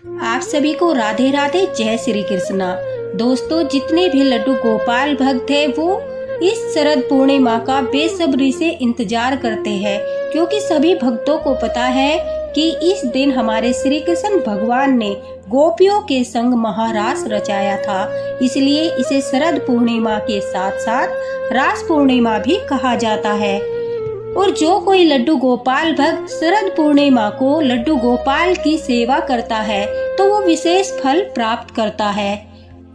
आप सभी को राधे राधे, जय श्री कृष्णा। दोस्तों, जितने भी लड्डू गोपाल भक्त हैं वो इस शरद पूर्णिमा का बेसब्री से इंतजार करते हैं, क्योंकि सभी भक्तों को पता है कि इस दिन हमारे श्री कृष्ण भगवान ने गोपियों के संग महारास रचाया था। इसलिए इसे शरद पूर्णिमा के साथ साथ रास पूर्णिमा भी कहा जाता है। और जो कोई लड्डू गोपाल भक्त शरद पूर्णिमा को लड्डू गोपाल की सेवा करता है तो वो विशेष फल प्राप्त करता है,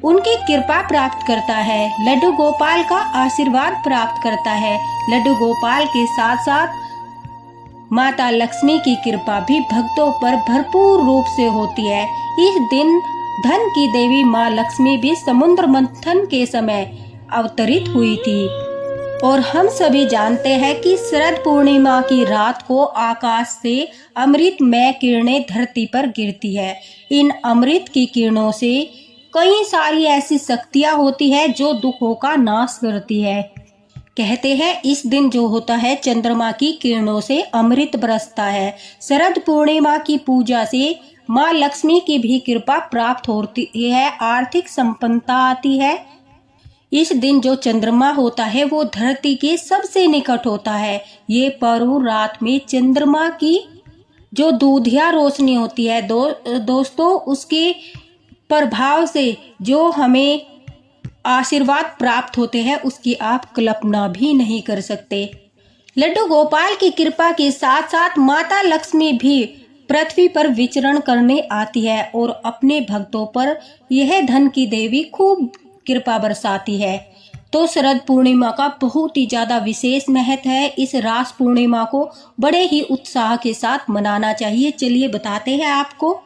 उनकी कृपा प्राप्त करता है, लड्डू गोपाल का आशीर्वाद प्राप्त करता है। लड्डू गोपाल के साथ साथ माता लक्ष्मी की कृपा भी भक्तों पर भरपूर रूप से होती है। इस दिन धन की देवी माँ लक्ष्मी भी समुद्र मंथन के समय अवतरित हुई थी। और हम सभी जानते हैं कि शरद पूर्णिमा की रात को आकाश से अमृतमय किरणें धरती पर गिरती है। इन अमृत की किरणों से कई सारी ऐसी शक्तियां होती है जो दुखों का नाश करती है। कहते हैं इस दिन जो होता है चंद्रमा की किरणों से अमृत बरसता है। शरद पूर्णिमा की पूजा से माँ लक्ष्मी की भी कृपा प्राप्त होती है, आर्थिक संपन्नता आती है। इस दिन जो चंद्रमा होता है वो धरती के सबसे निकट होता है। ये पर्व रात में चंद्रमा की जो दूधिया रोशनी होती है दोस्तों, उसके प्रभाव से जो हमें आशीर्वाद प्राप्त होते हैं उसकी आप कल्पना भी नहीं कर सकते। लड्डू गोपाल की कृपा के साथ साथ माता लक्ष्मी भी पृथ्वी पर विचरण करने आती है और अपने भक्तों पर यह धन की देवी खूब कृपा बरसाती है। तो शरद पूर्णिमा का बहुत ही ज्यादा विशेष महत्व है। इस रास पूर्णिमा को बड़े ही उत्साह के साथ मनाना चाहिए। चलिए बताते हैं आपको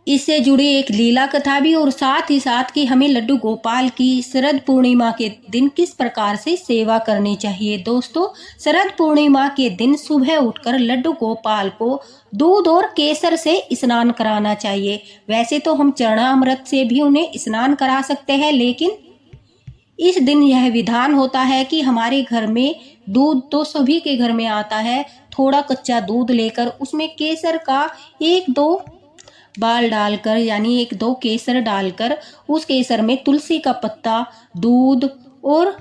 इससे जुड़ी एक लीला कथा भी, और साथ ही साथ कि हमें लड्डू गोपाल की शरद पूर्णिमा के दिन किस प्रकार से सेवा करनी चाहिए। दोस्तों, शरद पूर्णिमा के दिन सुबह उठकर लड्डू गोपाल को दूध और केसर से स्नान कराना चाहिए। वैसे तो हम चरणामृत से भी उन्हें स्नान करा सकते हैं, लेकिन इस दिन यह विधान होता है कि हमारे घर में दूध तो सभी के घर में आता है, थोड़ा कच्चा दूध लेकर उसमें केसर का 1-2 बाल डालकर, यानी 1-2 केसर डालकर, उस केसर में तुलसी का पत्ता, दूध और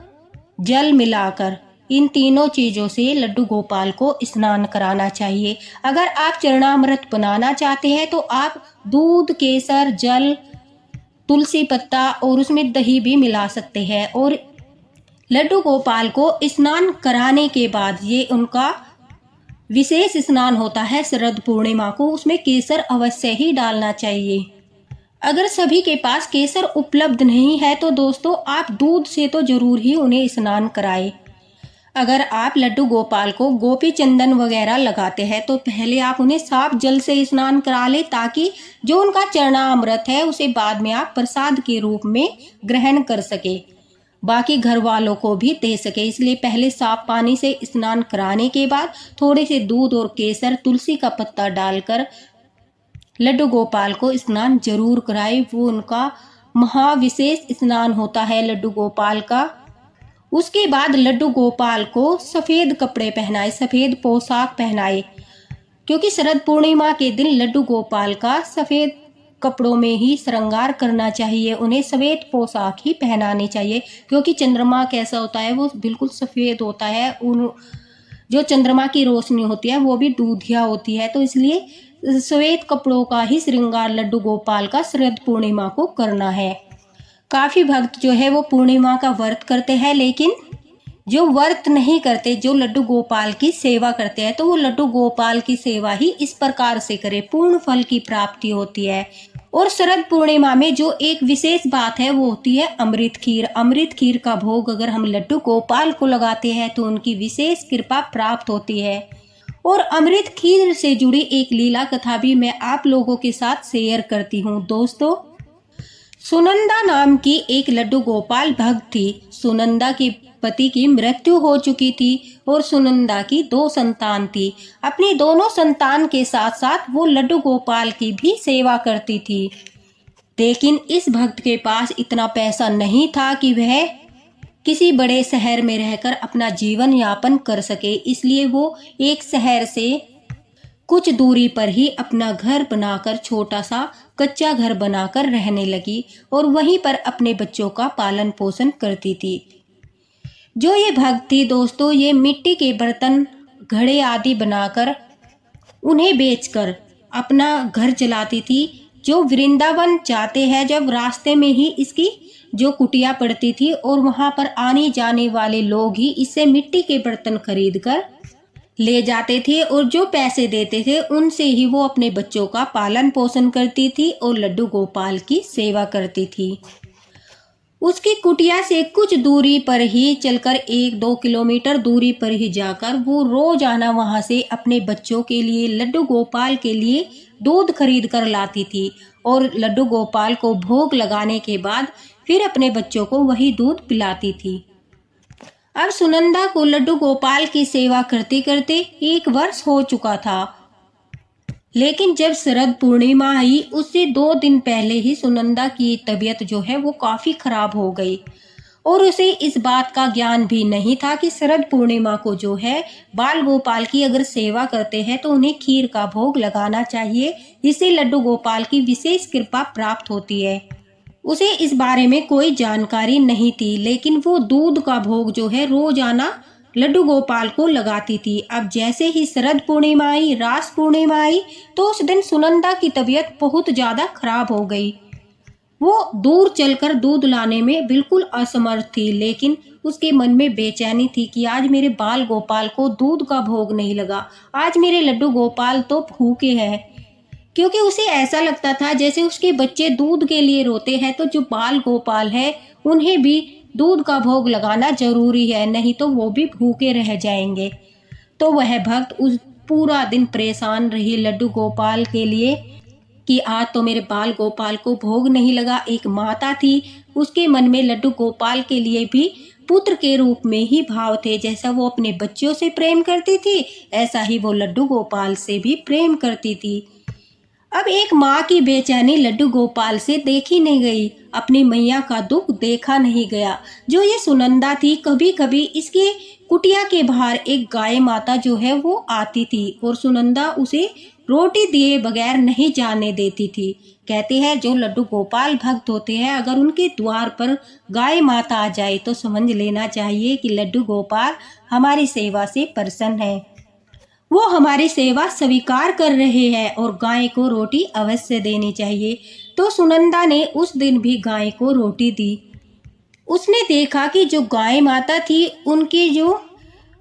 जल मिलाकर इन तीनों चीजों से लड्डू गोपाल को स्नान कराना चाहिए। अगर आप चरणामृत बनाना चाहते हैं तो आप दूध, केसर, जल, तुलसी पत्ता और उसमें दही भी मिला सकते हैं। और लड्डू गोपाल को स्नान कराने के बाद ये उनका विशेष स्नान होता है शरद पूर्णिमा को, उसमें केसर अवश्य ही डालना चाहिए। अगर सभी के पास केसर उपलब्ध नहीं है तो दोस्तों आप दूध से तो जरूर ही उन्हें स्नान कराएं। अगर आप लड्डू गोपाल को गोपी चंदन वगैरह लगाते हैं तो पहले आप उन्हें साफ जल से स्नान करा लें, ताकि जो उनका चरणामृत है उसे बाद में आप प्रसाद के रूप में ग्रहण कर सके, बाकी घर वालों को भी दे सके। इसलिए पहले साफ पानी से स्नान कराने के बाद थोड़े से दूध और केसर, तुलसी का पत्ता डालकर लड्डू गोपाल को स्नान जरूर कराए। वो उनका महाविशेष स्नान होता है लड्डू गोपाल का। उसके बाद लड्डू गोपाल को सफेद कपड़े पहनाए, सफेद पोशाक पहनाए, क्योंकि शरद पूर्णिमा के दिन लड्डू गोपाल का सफेद कपड़ों में ही श्रृंगार करना चाहिए। उन्हें सफेद पोशाक ही पहनानी चाहिए, क्योंकि चंद्रमा कैसा होता है वो बिल्कुल सफेद होता है। उन जो चंद्रमा की रोशनी होती है वो भी दूधिया होती है, तो इसलिए सफेद कपड़ों का ही श्रृंगार लड्डू गोपाल का शरद पूर्णिमा को करना है। काफी भक्त जो है वो पूर्णिमा का व्रत करते हैं, लेकिन जो व्रत नहीं करते, जो लड्डू गोपाल की सेवा करते हैं, तो वो लड्डू गोपाल की सेवा ही इस प्रकार से करे, पूर्ण फल की प्राप्ति होती है। और शरद पूर्णिमा में जो एक विशेष बात है वो होती है अमृत खीर। अमृत खीर का भोग अगर हम लड्डू गोपाल को लगाते हैं तो उनकी विशेष कृपा प्राप्त होती है। और अमृत खीर से जुड़ी एक लीला कथा भी मैं आप लोगों के साथ शेयर करती हूँ। दोस्तों, सुनंदा नाम की एक लड्डू गोपाल भक्त थी। सुनंदा के पति की मृत्यु हो चुकी थी और सुनंदा की 2 संतान थी। अपनी दोनों संतान के साथ साथ वो लड्डू गोपाल की भी सेवा करती थी, लेकिन इस भक्त के पास इतना पैसा नहीं था कि वह किसी बड़े शहर में रहकर अपना जीवन यापन कर सके। इसलिए वो एक शहर से कुछ दूरी पर ही अपना घर बनाकर, छोटा सा कच्चा घर बनाकर रहने लगी और वहीं पर अपने बच्चों का पालन पोषण करती थी। जो ये भक्त थी दोस्तों, ये मिट्टी के बर्तन, घड़े आदि बनाकर उन्हें बेचकर अपना घर चलाती थी। जो वृंदावन जाते हैं, जब रास्ते में ही इसकी जो कुटिया पड़ती थी और वहां पर आने जाने वाले लोग ही इससे मिट्टी के बर्तन खरीद कर ले जाते थे और जो पैसे देते थे उनसे ही वो अपने बच्चों का पालन पोषण करती थी और लड्डू गोपाल की सेवा करती थी। उसकी कुटिया से कुछ दूरी पर ही चलकर 1-2 किलोमीटर दूरी पर ही जाकर वो रोजाना वहां से अपने बच्चों के लिए, लड्डू गोपाल के लिए दूध खरीद कर लाती थी और लड्डू गोपाल को भोग लगाने के बाद फिर अपने बच्चों को वही दूध पिलाती थी। अब सुनंदा को लड्डू गोपाल की सेवा करते करते 1 वर्ष हो चुका था, लेकिन जब शरद पूर्णिमा आई उससे 2 दिन पहले ही सुनंदा की तबीयत जो है वो काफी खराब हो गई और उसे इस बात का ज्ञान भी नहीं था कि शरद पूर्णिमा को जो है बाल गोपाल की अगर सेवा करते हैं तो उन्हें खीर का भोग लगाना चाहिए, इससे लड्डू गोपाल की विशेष कृपा प्राप्त होती है। उसे इस बारे में कोई जानकारी नहीं थी, लेकिन वो दूध का भोग जो है रोजाना लड्डू गोपाल को लगाती थी। अब जैसे ही शरद पूर्णिमा आई, रास पूर्णिमा आई, तो उस दिन सुनंदा की तबीयत बहुत ज्यादा खराब हो गई। वो दूर चलकर दूध लाने में बिल्कुल असमर्थ थी, लेकिन उसके मन में बेचैनी थी कि आज मेरे बाल गोपाल को दूध का भोग नहीं लगा, आज मेरे लड्डू गोपाल तो भूखे हैं। क्योंकि उसे ऐसा लगता था जैसे उसके बच्चे दूध के लिए रोते हैं तो जो बाल गोपाल है उन्हें भी दूध का भोग लगाना जरूरी है, नहीं तो वो भी भूखे रह जाएंगे। तो वह भक्त उस पूरा दिन परेशान रही लड्डू गोपाल के लिए कि आज तो मेरे बाल गोपाल को भोग नहीं लगा। एक माता थी, उसके मन में लड्डू गोपाल के लिए भी पुत्र के रूप में ही भाव थे। जैसा वो अपने बच्चों से प्रेम करती थी, ऐसा ही वो लड्डू गोपाल से भी प्रेम करती थी। अब एक माँ की बेचैनी लड्डू गोपाल से देखी नहीं गई, अपनी मैया का दुख देखा नहीं गया। जो ये सुनंदा थी, कभी कभी इसके कुटिया के बाहर एक गाय माता जो है वो आती थी और सुनंदा उसे रोटी दिए बगैर नहीं जाने देती थी। कहते हैं जो लड्डू गोपाल भक्त होते हैं, अगर उनके द्वार पर गाय माता आ जाए तो समझ लेना चाहिए कि लड्डू गोपाल हमारी सेवा से प्रसन्न है, वो हमारी सेवा स्वीकार कर रहे हैं और गाय को रोटी अवश्य देनी चाहिए। तो सुनंदा ने उस दिन भी गाय को रोटी दी। उसने देखा कि जो गाय माता थी उनके जो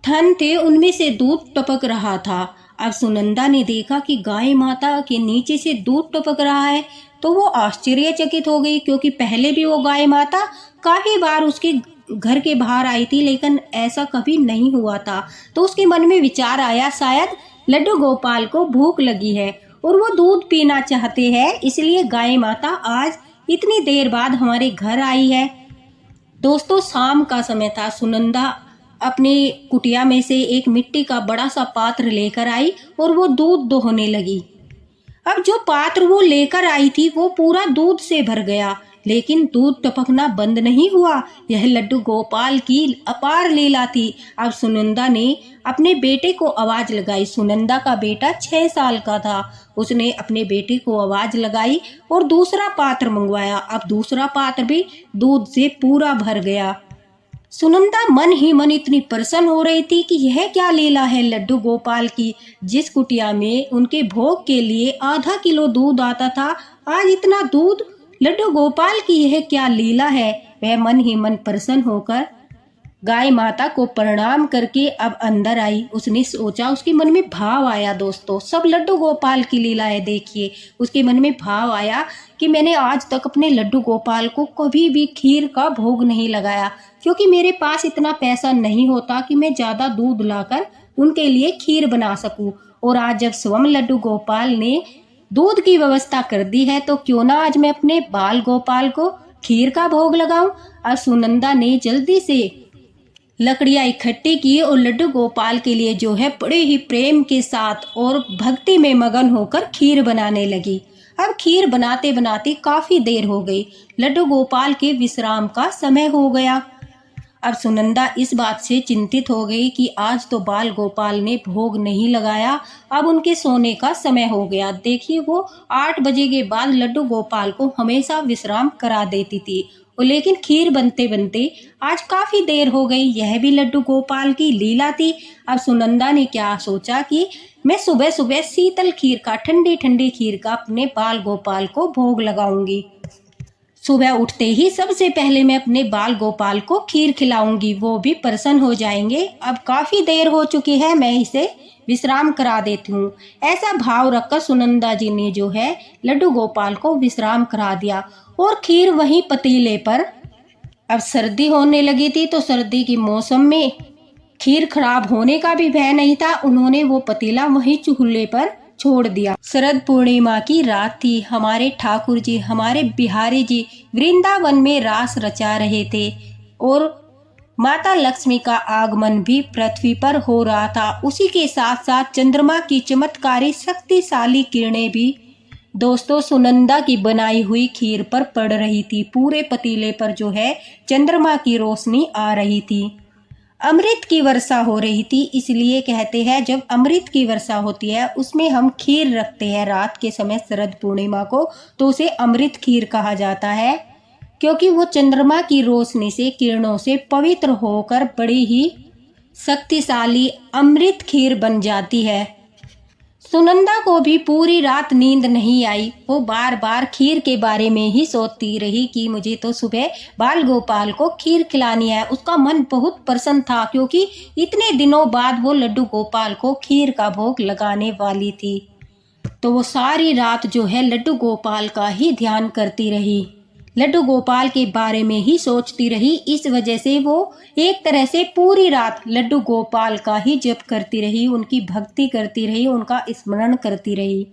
थन थे उनमें से दूध टपक रहा था। अब सुनंदा ने देखा कि गाय माता के नीचे से दूध टपक रहा है तो वो आश्चर्यचकित हो गई, क्योंकि पहले भी वो गाय माता काफी बार उसके घर के बाहर आई थी, लेकिन ऐसा कभी नहीं हुआ था। तो उसके मन में विचार आया, शायद लड्डू गोपाल को भूख लगी है और वो दूध पीना चाहते हैं, इसलिए गाय माता आज इतनी देर बाद हमारे घर आई है। दोस्तों, शाम का समय था। सुनंदा अपनी कुटिया में से एक मिट्टी का बड़ा सा पात्र लेकर आई और वो दूध दोहने लगी। अब जो पात्र वो लेकर आई थी वो पूरा दूध से भर गया, लेकिन दूध टपकना बंद नहीं हुआ। यह लड्डू गोपाल की अपार लीला थी। अब सुनंदा ने अपने बेटे को आवाज लगाई। सुनंदा का बेटा 6 साल का था। उसने अपने बेटे को आवाज लगाई और दूसरा पात्र मंगवाया। अब दूसरा पात्र भी दूध से पूरा भर गया। सुनंदा मन ही मन इतनी प्रसन्न हो रही थी कि यह क्या लीला है लड्डू गोपाल की। जिस कुटिया में उनके भोग के लिए आधा किलो दूध आता था, आज इतना दूध लड्डू गोपाल की यह क्या लीला है। वह मन ही मन प्रसन्न होकर गाय माता को प्रणाम करके अब अंदर आई। उसने सोचा, उसके मन में भाव आया, दोस्तों सब लड्डू गोपाल की लीला है। देखिए, उसके मन में भाव आया कि मैंने आज तक अपने लड्डू गोपाल को कभी भी खीर का भोग नहीं लगाया, क्योंकि मेरे पास इतना पैसा नहीं होता कि मैं ज्यादा दूध लाकर उनके लिए खीर बना सकूं। और आज जब स्वयं लड्डू गोपाल ने दूध की व्यवस्था कर दी है तो क्यों ना आज मैं अपने बाल गोपाल को खीर का भोग लगाऊं। और सुनंदा ने जल्दी से लकड़ियां इकट्ठी की और लड्डू गोपाल के लिए जो है बड़े ही प्रेम के साथ और भक्ति में मगन होकर खीर बनाने लगी। अब खीर बनाते बनाते काफी देर हो गई। लड्डू गोपाल के विश्राम का समय हो गया। अब सुनंदा इस बात से चिंतित हो गई कि आज तो बाल गोपाल ने भोग नहीं लगाया, अब उनके सोने का समय हो गया। देखिए, वो 8 बजे के बाद लड्डू गोपाल को हमेशा विश्राम करा देती थी, लेकिन खीर बनते बनते आज काफी देर हो गई। यह भी लड्डू गोपाल की लीला थी। अब सुनंदा ने क्या सोचा कि मैं सुबह सुबह शीतल खीर का, ठंडी ठंडी खीर का अपने बाल गोपाल को भोग लगाऊंगी। सुबह उठते ही सबसे पहले मैं अपने बाल गोपाल को खीर खिलाऊंगी, वो भी प्रसन्न हो जाएंगे। अब काफी देर हो चुकी है, मैं इसे विश्राम करा देती हूँ। ऐसा भाव रखकर सुनंदा जी ने जो है लड्डू गोपाल को विश्राम करा दिया और खीर वहीं पतीले पर। अब सर्दी होने लगी थी, तो सर्दी के मौसम में खीर खराब होने का भी भय नहीं था। उन्होंने वो पतीला वहीं चूल्हे पर छोड़ दिया। शरद पूर्णिमा की रात थी। हमारे ठाकुर जी, हमारे बिहारी जी वृंदावन में रास रचा रहे थे और माता लक्ष्मी का आगमन भी पृथ्वी पर हो रहा था। उसी के साथ साथ चंद्रमा की चमत्कारी शक्तिशाली किरणें भी दोस्तों सुनंदा की बनाई हुई खीर पर पड़ रही थी। पूरे पतीले पर जो है चंद्रमा की रोशनी आ रही थी। अमृत की वर्षा हो रही थी। इसलिए कहते हैं जब अमृत की वर्षा होती है उसमें हम खीर रखते हैं रात के समय शरद पूर्णिमा को, तो उसे अमृत खीर कहा जाता है, क्योंकि वो चंद्रमा की रोशनी से, किरणों से पवित्र होकर बड़ी ही शक्तिशाली अमृत खीर बन जाती है। सुनंदा को भी पूरी रात नींद नहीं आई। वो बार बार खीर के बारे में ही सोचती रही कि मुझे तो सुबह बाल गोपाल को खीर खिलानी है। उसका मन बहुत प्रसन्न था, क्योंकि इतने दिनों बाद वो लड्डू गोपाल को खीर का भोग लगाने वाली थी। तो वो सारी रात जो है लड्डू गोपाल का ही ध्यान करती रही, लड्डू गोपाल के बारे में ही सोचती रही। इस वजह से वो एक तरह से पूरी रात लड्डू गोपाल का ही जप करती रही, उनकी भक्ति करती रही, उनका स्मरण करती रही।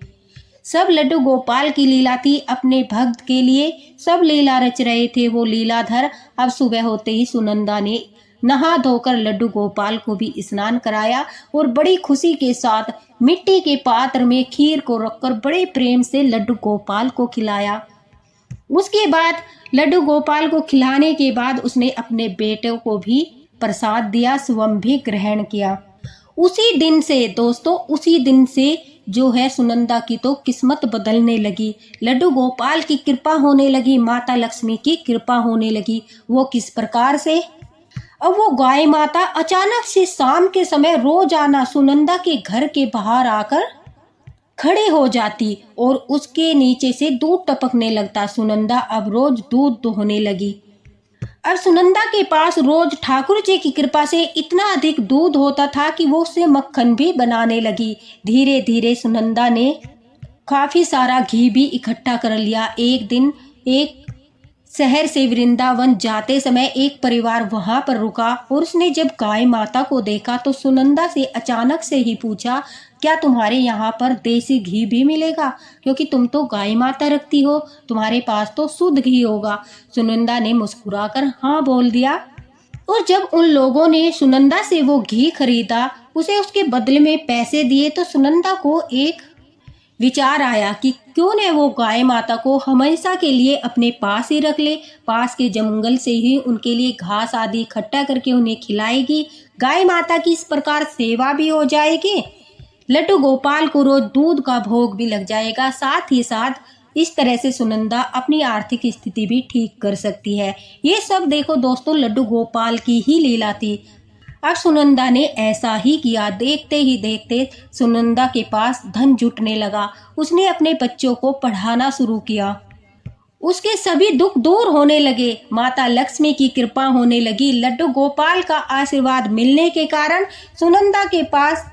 सब लड्डू गोपाल की लीला थी। अपने भक्त के लिए सब लीला रच रहे थे वो लीलाधर। अब सुबह होते ही सुनंदा ने नहा धोकर लड्डू गोपाल को भी स्नान कराया और बड़ी खुशी के साथ मिट्टी के पात्र में खीर को रखकर बड़े प्रेम से लड्डू गोपाल को खिलाया। उसके बाद लड्डू गोपाल को खिलाने के बाद उसने अपने बेटे को भी प्रसाद दिया, स्वयं भी ग्रहण किया। उसी दिन से दोस्तों, उसी दिन से जो है सुनंदा की तो किस्मत बदलने लगी। लड्डू गोपाल की कृपा होने लगी, माता लक्ष्मी की कृपा होने लगी। वो किस प्रकार से? अब वो गाय माता अचानक से शाम के समय रोजाना सुनंदा के घर के बाहर आकर खड़े हो जाती और उसके नीचे से दूध टपकने लगता। सुनंदा अब रोज दूध दोहने लगी। अब सुनंदा के पास रोज ठाकुर जी की कृपा से इतना अधिक दूध होता था कि वो उससे मक्खन भी बनाने लगी। धीरे धीरे सुनंदा ने काफी सारा घी भी इकट्ठा कर लिया। एक दिन एक शहर से वृंदावन जाते समय एक परिवार वहां पर रुका और उसने जब गाय माता को देखा तो सुनंदा से अचानक से ही पूछा, क्या तुम्हारे यहाँ पर देसी घी भी मिलेगा? क्योंकि तुम तो गाय माता रखती हो, तुम्हारे पास तो शुद्ध घी होगा। सुनंदा ने मुस्कुराकर हाँ बोल दिया। और जब उन लोगों ने सुनंदा से वो घी खरीदा, उसे उसके बदले में पैसे दिए, तो सुनंदा को एक विचार आया कि क्यों न वो गाय माता को हमेशा के लिए अपने पास ही रख ले। पास के जंगल से ही उनके लिए घास आदि इकट्ठा करके उन्हें खिलाएगी। गाय माता की इस प्रकार सेवा भी हो जाएगी, लड्डू गोपाल को रोज दूध का भोग भी लग जाएगा। साथ ही साथ इस तरह से सुनंदा अपनी आर्थिक स्थिति भी ठीक कर सकती है। ये सब देखो दोस्तों लड्डू गोपाल की ही लीला थी। अब सुनंदा ने ऐसा ही किया। देखते ही देखते सुनंदा के पास धन जुटने लगा। उसने अपने बच्चों को पढ़ाना शुरू किया। उसके सभी दुख दूर होने लगे। माता लक्ष्मी की कृपा होने लगी। लड्डू गोपाल का आशीर्वाद मिलने के कारण सुनंदा के पास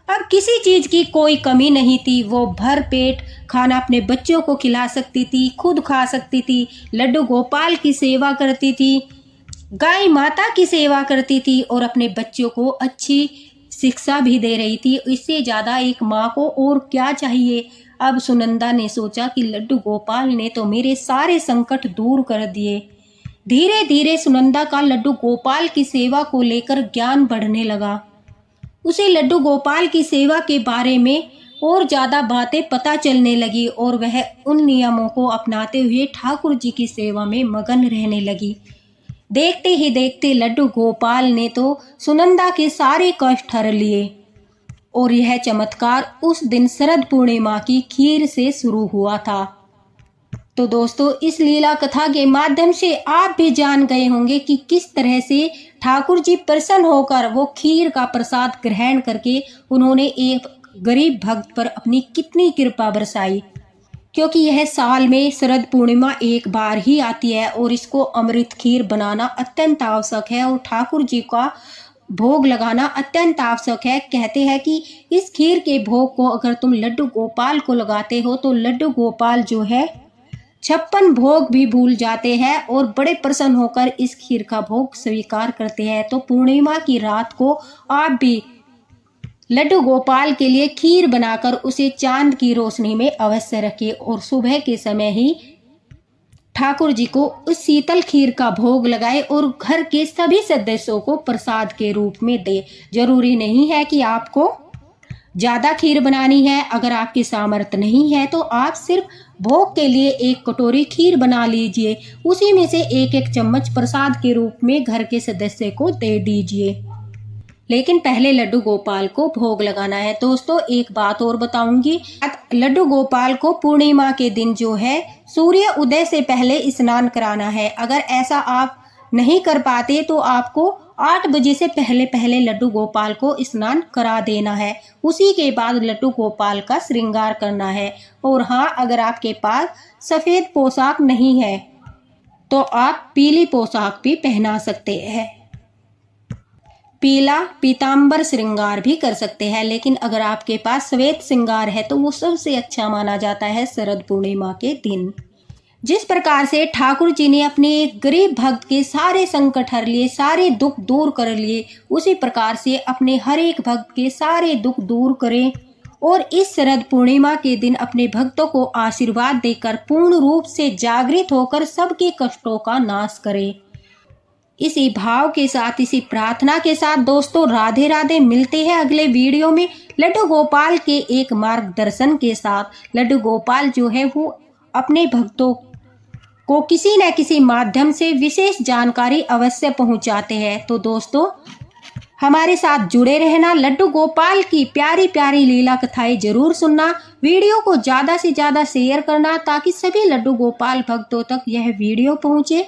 अब किसी चीज की कोई कमी नहीं थी। वो भर पेट खाना अपने बच्चों को खिला सकती थी, खुद खा सकती थी, लड्डू गोपाल की सेवा करती थी, गाय माता की सेवा करती थी और अपने बच्चों को अच्छी शिक्षा भी दे रही थी। इससे ज्यादा एक माँ को और क्या चाहिए। अब सुनंदा ने सोचा कि लड्डू गोपाल ने तो मेरे सारे संकट दूर कर दिए। धीरे धीरे सुनंदा का लड्डू गोपाल की सेवा को लेकर ज्ञान बढ़ने लगा। उसे लड्डू गोपाल की सेवा के बारे में और ज्यादा बातें पता चलने लगी और वह उन नियमों को अपनाते हुए ठाकुर जी की सेवा में मगन रहने लगी। देखते ही देखते लड्डू गोपाल ने तो सुनंदा के सारे कष्ट हर लिए और यह चमत्कार उस दिन शरद पूर्णिमा की खीर से शुरू हुआ था। तो दोस्तों, इस लीला कथा के माध्यम से आप भी जान गए होंगे कि किस तरह से ठाकुर जी प्रसन्न होकर वो खीर का प्रसाद ग्रहण करके उन्होंने एक गरीब भक्त पर अपनी कितनी कृपा बरसाई, क्योंकि यह साल में शरद पूर्णिमा एक बार ही आती है और इसको अमृत खीर बनाना अत्यंत आवश्यक है और ठाकुर जी का भोग लगाना अत्यंत आवश्यक है। कहते हैं कि इस खीर के भोग को अगर तुम लड्डू गोपाल को लगाते हो तो लड्डू गोपाल जो है 56 भोग भी भूल जाते हैं और बड़े प्रसन्न होकर इस खीर का भोग स्वीकार करते हैं। तो पूर्णिमा की रात को आप भी लड्डू गोपाल के लिए खीर बनाकर उसे चांद की रोशनी में अवश्य रखिए और सुबह के समय ही ठाकुर जी को उस शीतल खीर का भोग लगाए और घर के सभी सदस्यों को प्रसाद के रूप में दे। जरूरी नहीं है कि आपको ज्यादा खीर बनानी है, अगर आपकी सामर्थ्य नहीं है तो आप सिर्फ भोग के लिए एक कटोरी खीर बना लीजिए, उसी में से एक एक चम्मच प्रसाद के रूप में घर के सदस्य को दे दीजिए। लेकिन पहले लड्डू गोपाल को भोग लगाना है। दोस्तों, एक बात और बताऊंगी, लड्डू गोपाल को पूर्णिमा के दिन जो है सूर्य उदय से पहले स्नान कराना है। अगर ऐसा आप नहीं कर पाते तो आपको 8 बजे से पहले पहले लड्डू गोपाल को स्नान करा देना है। उसी के बाद लड्डू गोपाल का श्रृंगार करना है। और हाँ, अगर आपके पास सफेद पोशाक नहीं है तो आप पीली पोशाक भी पहना सकते हैं, पीला पीतांबर श्रृंगार भी कर सकते हैं। लेकिन अगर आपके पास श्वेत श्रृंगार है तो वो सबसे अच्छा माना जाता है शरद पूर्णिमा के दिन। जिस प्रकार से ठाकुर जी ने अपने एक गरीब भक्त के सारे संकट हर लिए, सारे दुख दूर कर लिए, उसी प्रकार से अपने हर एक भक्त के सारे दुख दूर करें और इस शरद पूर्णिमा के दिन अपने भक्तों को आशीर्वाद देकर पूर्ण रूप से जागृत होकर सबके कष्टों का नाश करें। इसी भाव के साथ, इसी प्रार्थना के साथ दोस्तों, राधे राधे। मिलते हैं अगले वीडियो में लड्डू गोपाल के एक मार्गदर्शन के साथ। लड्डू गोपाल जो है वो अपने भक्तों को किसी न किसी माध्यम से विशेष जानकारी अवश्य पहुंचाते हैं। तो दोस्तों, हमारे साथ जुड़े रहना, लड्डू गोपाल की प्यारी प्यारी लीला कथाएं जरूर सुनना, वीडियो को ज्यादा से ज्यादा शेयर करना ताकि सभी लड्डू गोपाल भक्तों तक यह वीडियो पहुंचे।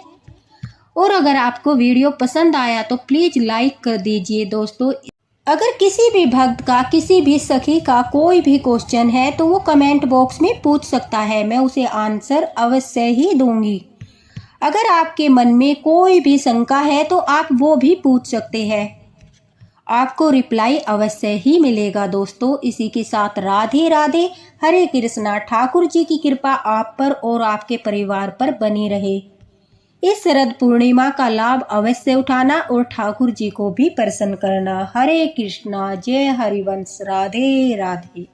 और अगर आपको वीडियो पसंद आया तो प्लीज लाइक कर दीजिए। दोस्तों, अगर किसी भी भक्त का, किसी भी सखी का कोई भी क्वेश्चन है तो वो कमेंट बॉक्स में पूछ सकता है, मैं उसे आंसर अवश्य ही दूंगी। अगर आपके मन में कोई भी शंका है तो आप वो भी पूछ सकते हैं, आपको रिप्लाई अवश्य ही मिलेगा। दोस्तों, इसी के साथ राधे राधे, हरे कृष्णा। ठाकुर जी की कृपा आप पर और आपके परिवार पर बनी रहे। इस शरद पूर्णिमा का लाभ अवश्य उठाना और ठाकुर जी को भी प्रसन्न करना। हरे कृष्णा, जय हरिवंश, राधे राधे।